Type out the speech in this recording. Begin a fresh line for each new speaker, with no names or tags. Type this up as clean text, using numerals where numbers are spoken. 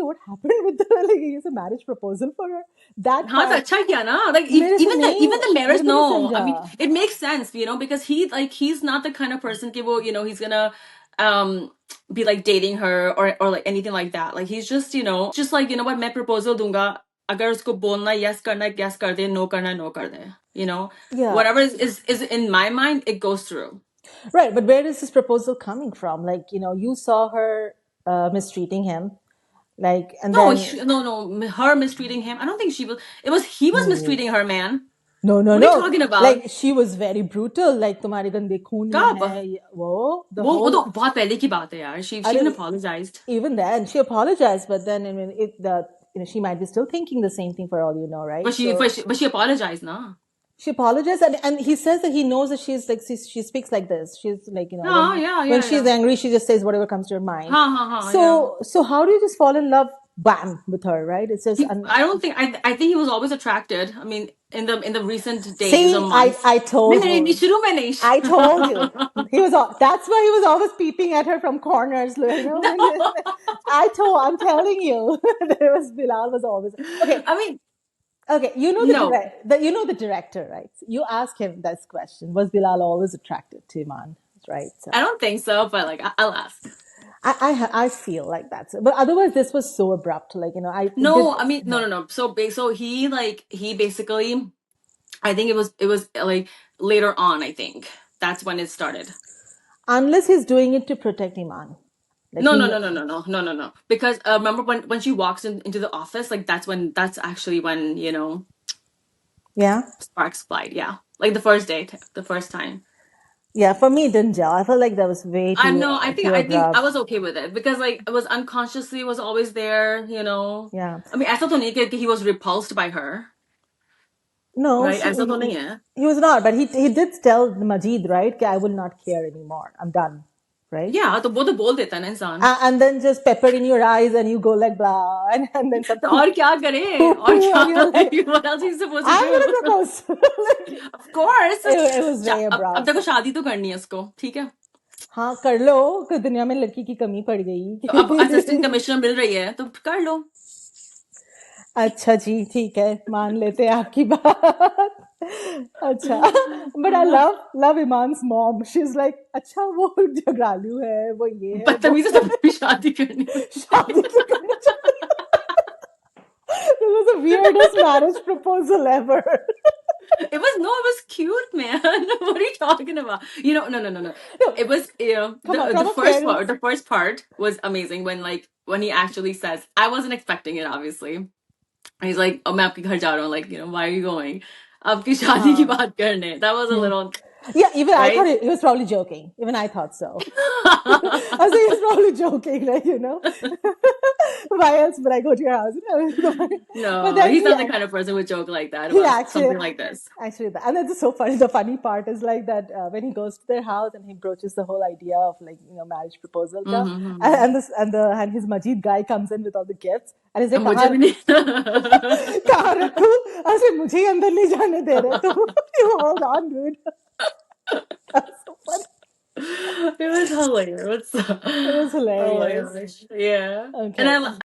what happened with the like he has a marriage proposal for her. That
हाँ तो
part
अच्छा किया ना like
मेरे से
even the
मेरे
marriage
को नहीं
no I
समझा.
mean it makes sense you know because he's not the kind of person कि वो you know he's gonna um be like dating her or like anything like that like he's just you know just like you know what मैं proposal दूंगा अगर उसको बोलना yes करना yes कर दे no करना no कर दे you know
Yeah.
whatever is in my mind it goes through.
Right, but where is this proposal coming from? Like, you saw her mistreating him, like, and
No,
then
her mistreating him. I don't think she was. It was he was
no,
mistreating her, man.
no, no,
What are you
no.
talking about?
Like, she was very brutal. Like, तुम्हारे गंदे खून में
कब?
है वो the
वो तो
whole.
बहुत पहले की बात है यार. She
I
even
mean,
apologized.
even then she apologized, but then I mean, she might be still thinking the same thing for all you know, right?
But she
So
but she apologized, no?
she apologized, and he says that he knows that she's like she speaks like this. She's like
No,
when
yeah,
she's
yeah.
angry, she just says whatever comes to her mind.
Yeah.
So how do you just fall in love, bam, with her, right? It's just
I don't think I think he was always attracted. I mean, in the recent days or
see,
months.
I told
नहीं,
you.
शुरू में नहीं.
I told you. That's why he was always peeping at her from corners,
No.
I'm telling you. Bilal was always okay.
I mean,
Okay,
no.
the director, right? You ask him this question: was Bilal always attracted to Iman? Right. So
I don't think so, but like I'll ask.
I feel like that's it. But otherwise, this was so abrupt. Like I did.
No, I mean no. So he basically I think it was like later on, I think. That's when it started.
Unless he's doing it to protect Iman, like
No,
he
no,
know.
no, no, no, no, no, no, no. Because remember when she walks into the office, like that's actually when, you know,
Yeah.
sparks fly. Yeah. Like the first date, the first time.
Yeah, for me, it didn't gel. I felt like that was way
I
too
know,
too
I think I
abrupt.
was okay with it because like it was unconsciously was always there, you know.
Yeah.
I mean, ऐसा तो नहीं कि he was repulsed by her,
No,
right? ऐसा तो नहीं है.
he was not, but he did tell Majid, right? I will not care anymore. I'm done, right?
Yeah, तो वो तो बोल देता है ना इंसान.
And then just pepper in your eyes, and you go like blah, and then
तो
something.
और क्या करे? और
And
क्या?
you're like,
What else are you supposed to
I'm gonna
do?
propose. Like,
Of course.
it was very
अब
abrupt.
देखो शादी तो करनी है उसको, ठीक है?
हाँ कर लो कि दुनिया में लड़की की कमी पड़
तो अब असिस्टेंट
गई.
कमिश्नर मिल रही है तो कर लो.
अच्छा जी ठीक है मान लेते हैं आपकी बात. अच्छा बट आई लव इमान's mom. She's like अच्छा वो झगड़ालू है वो ये है वो
बदतमीजी से भी शादी करनी
शादी तो करनी चाहिए. This was the weirdest marriage proposal ever.
It was cute, man. What are you talking about? You know, no.
No,
It was, you know,
come on,
the
from a
first part,
parent's.
the first part was amazing when he actually says, I wasn't expecting it, obviously. And he's like, oh, मैं आपके घर जा रहा हूँ, like, you know, why are you going? आपकी शादी की बात करने. That was a little,
Yeah, even I thought
right?
he was probably joking. Even I thought so. I was like, he's probably joking, like, why else would I go to your house? But
No,
then
he's not the kind of person who would joke like that
he
about
actually,
something like this.
and that's so funny. The funny part is like that when he goes to their house and he broaches the whole idea of like marriage proposal, ka, and his Majid guy comes in with all the gifts and he's like,
मुझे भी नहीं.
कहाँ रखूं? I was like, मुझे ही अंदर नहीं जाने दे रहे तुम. You hold on, dude. That's so funny.
It was hilarious.
It was hilarious.
Oh my gosh. Yeah.
Okay.
And